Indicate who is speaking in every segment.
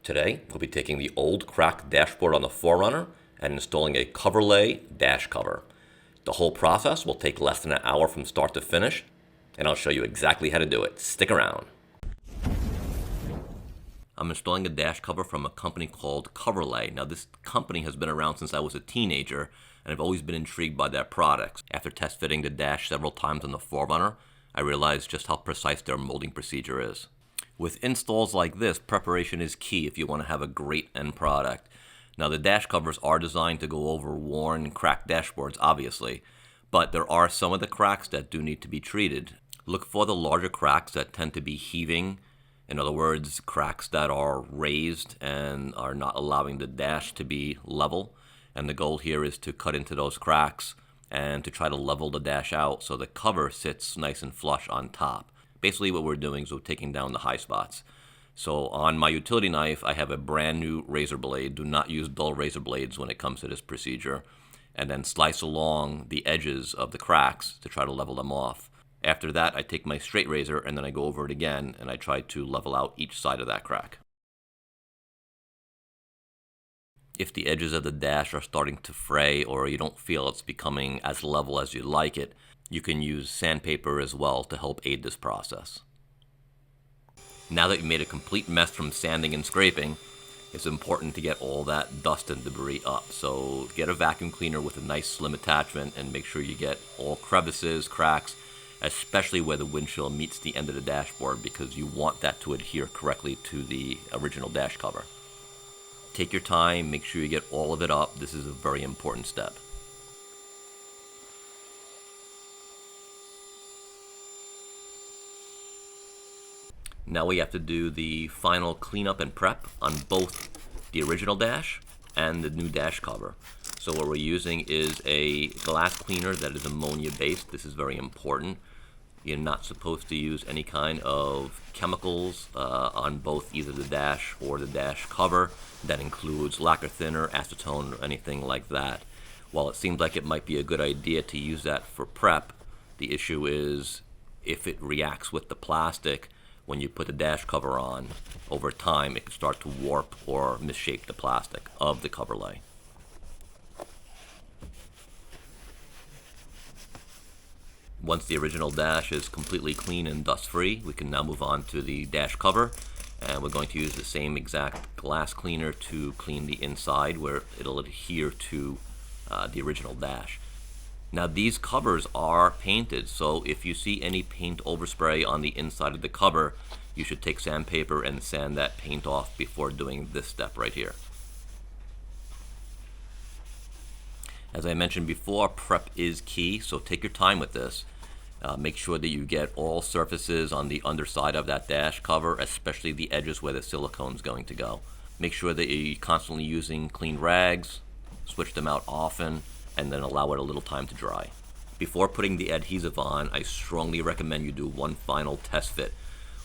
Speaker 1: Today, we'll be taking the old cracked dashboard on the 4Runner and installing a Coverlay dash cover. The whole process will take less than an hour from start to finish, and I'll show you exactly how to do it. Stick around. I'm installing a dash cover from a company called Coverlay. Now, this company has been around since I was a teenager, and I've always been intrigued by their products. After test fitting the dash several times on the 4Runner, I realized just how precise their molding procedure is. With installs like this, preparation is key if you want to have a great end product. Now, the dash covers are designed to go over worn, cracked dashboards, obviously, but there are some of the cracks that do need to be treated. Look for the larger cracks that tend to be heaving. In other words, cracks that are raised and are not allowing the dash to be level. And the goal here is to cut into those cracks and to try to level the dash out so the cover sits nice and flush on top. Basically what we're doing is we're taking down the high spots. So on my utility knife, I have a brand new razor blade. Do not use dull razor blades when it comes to this procedure. And then slice along the edges of the cracks to try to level them off. After that, I take my straight razor and then I go over it again and I try to level out each side of that crack. If the edges of the dash are starting to fray or you don't feel it's becoming as level as you'd like it, you can use sandpaper as well to help aid this process. Now that you've made a complete mess from sanding and scraping, it's important to get all that dust and debris up. So get a vacuum cleaner with a nice slim attachment and make sure you get all crevices, cracks, especially where the windshield meets the end of the dashboard, because you want that to adhere correctly to the original dash cover. Take your time, make sure you get all of it up. This is a very important step. Now we have to do the final cleanup and prep on both the original dash and the new dash cover. So what we're using is a glass cleaner that is ammonia based. This is very important. You're not supposed to use any kind of chemicals on both either the dash or the dash cover. That includes lacquer thinner, acetone, or anything like that. While it seems like it might be a good idea to use that for prep, the issue is if it reacts with the plastic when you put the dash cover on, over time it can start to warp or misshape the plastic of the Coverlay. Once the original dash is completely clean and dust-free, we can now move on to the dash cover, and we're going to use the same exact glass cleaner to clean the inside where it'll adhere to the original dash. Now, these covers are painted, so if you see any paint overspray on the inside of the cover, you should take sandpaper and sand that paint off before doing this step right here. As I mentioned before, prep is key, so take your time with this. Make sure that you get all surfaces on the underside of that dash cover, especially the edges where the silicone is going to go. Make sure that you're constantly using clean rags, switch them out often, and then allow it a little time to dry. Before putting the adhesive on, I strongly recommend you do one final test fit.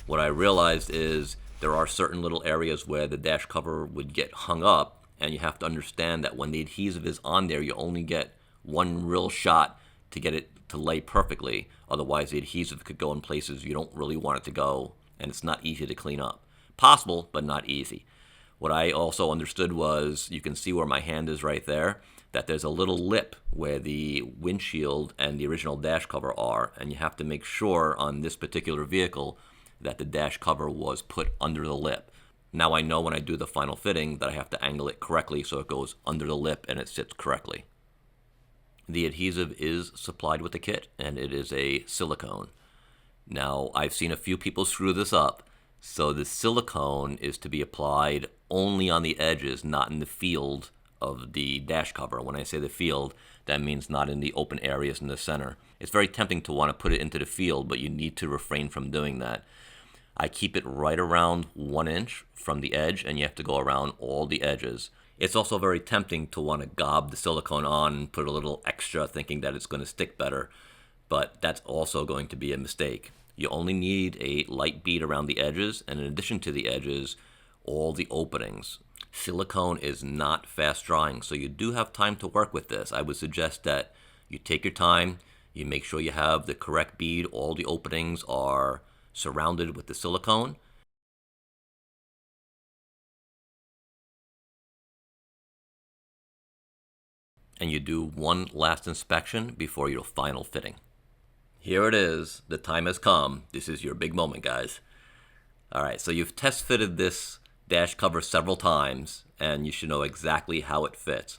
Speaker 1: What I realized is there are certain little areas where the dash cover would get hung up, and you have to understand that when the adhesive is on there, you only get one real shot to get it to lay perfectly. Otherwise, the adhesive could go in places you don't really want it to go, and it's not easy to clean up. Possible, but not easy. What I also understood was, you can see where my hand is right there, that there's a little lip where the windshield and the original dash cover are, and you have to make sure on this particular vehicle that the dash cover was put under the lip. Now I know when I do the final fitting that I have to angle it correctly so it goes under the lip and it sits correctly. The adhesive is supplied with the kit, and it is a silicone. Now, I've seen a few people screw this up, so the silicone is to be applied only on the edges, not in the field of the dash cover. When I say the field, that means not in the open areas in the center. It's very tempting to want to put it into the field, but you need to refrain from doing that. I keep it right around 1 inch from the edge, and you have to go around all the edges. It's also very tempting to want to gob the silicone on and put a little extra thinking that it's going to stick better, but that's also going to be a mistake. You only need a light bead around the edges, and in addition to the edges, all the openings. Silicone is not fast drying, so you do have time to work with this. I would suggest that you take your time, you make sure you have the correct bead, all the openings are surrounded with the silicone, and you do one last inspection before your final fitting. Here it is. The time has come. This is your big moment, guys. All right, so you've test fitted this dash cover several times, and you should know exactly how it fits.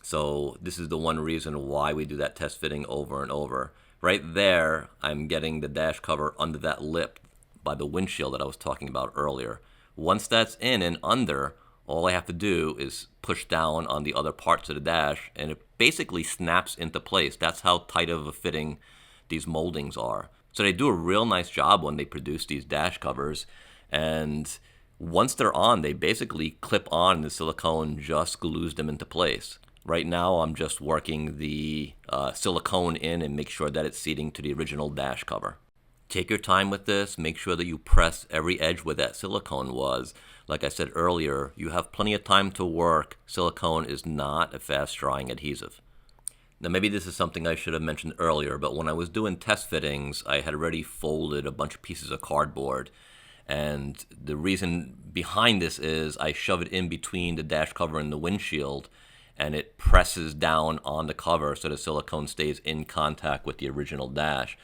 Speaker 1: So this is the one reason why we do that test fitting over and over. Right there, I'm getting the dash cover under that lip by the windshield that I was talking about earlier. Once that's in and under, all I have to do is push down on the other parts of the dash, and it basically snaps into place. That's how tight of a fitting these moldings are. So they do a real nice job when they produce these dash covers, and once they're on, they basically clip on, and the silicone just glues them into place. Right now, I'm just working the silicone in and make sure that it's seating to the original dash cover. Take your time with this. Make sure that you press every edge where that silicone was. Like I said earlier, you have plenty of time to work. Silicone is not a fast-drying adhesive. Now, maybe this is something I should have mentioned earlier, but when I was doing test fittings, I had already folded a bunch of pieces of cardboard. And the reason behind this is I shove it in between the dash cover and the windshield, and it presses down on the cover so the silicone stays in contact with the original dash.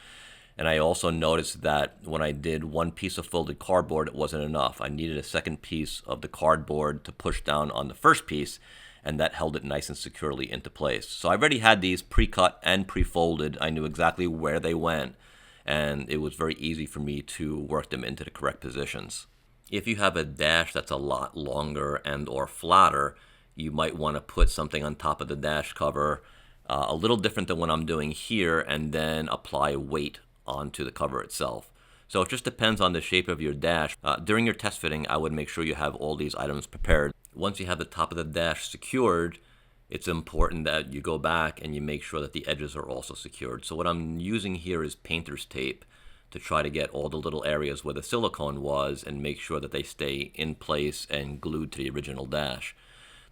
Speaker 1: And I also noticed that when I did one piece of folded cardboard, it wasn't enough. I needed a second piece of the cardboard to push down on the first piece, and that held it nice and securely into place. So I already had these pre-cut and pre-folded. I knew exactly where they went, and it was very easy for me to work them into the correct positions. If you have a dash that's a lot longer and or flatter, you might want to put something on top of the dash cover, a little different than what I'm doing here, and then apply weight onto the cover itself. So it just depends on the shape of your dash. During your test fitting, I would make sure you have all these items prepared. Once you have the top of the dash secured, it's important that you go back and you make sure that the edges are also secured. So what I'm using here is painter's tape to try to get all the little areas where the silicone was and make sure that they stay in place and glued to the original dash.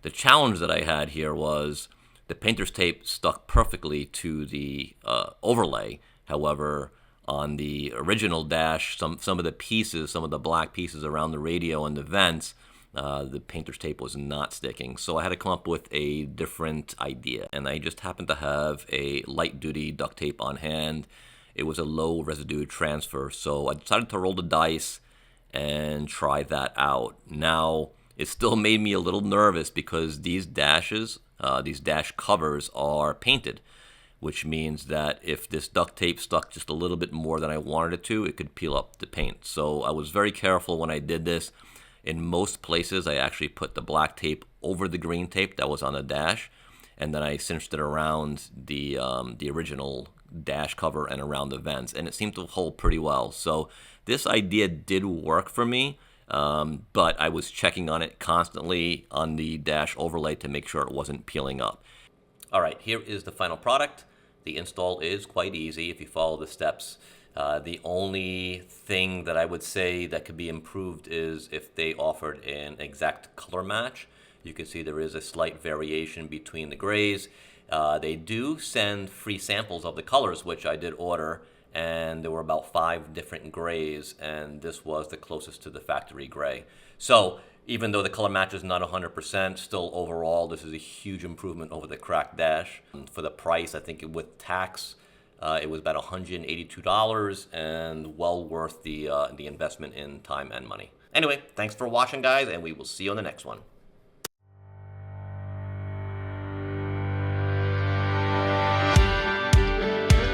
Speaker 1: The challenge that I had here was the painter's tape stuck perfectly to the overlay. However, on the original dash, some of the pieces, some of the black pieces around the radio and the vents, the painter's tape was not sticking. So I had to come up with a different idea. And I just happened to have a light-duty duct tape on hand. It was a low residue transfer. So I decided to roll the dice and try that out. Now, it still made me a little nervous because these dashes, these dash covers are painted, which means that if this duct tape stuck just a little bit more than I wanted it to, it could peel up the paint. So I was very careful when I did this. In most places, I actually put the black tape over the green tape that was on the dash, and then I cinched it around the original dash cover and around the vents, and it seemed to hold pretty well. So this idea did work for me. But I was checking on it constantly on the dash overlay to make sure it wasn't peeling up. All right, here is the final product. The install is quite easy if you follow the steps. The only thing that I would say that could be improved is if they offered an exact color match. You can see there is a slight variation between the grays. They do send free samples of the colors, which I did order, and there were about 5 different grays, and this was the closest to the factory gray. So even though the color match is not 100%, still overall this is a huge improvement over the cracked dash. For the price, I think with tax, it was about $182 and well worth the investment in time and money. Anyway, thanks for watching, guys, and we will see you on the next one.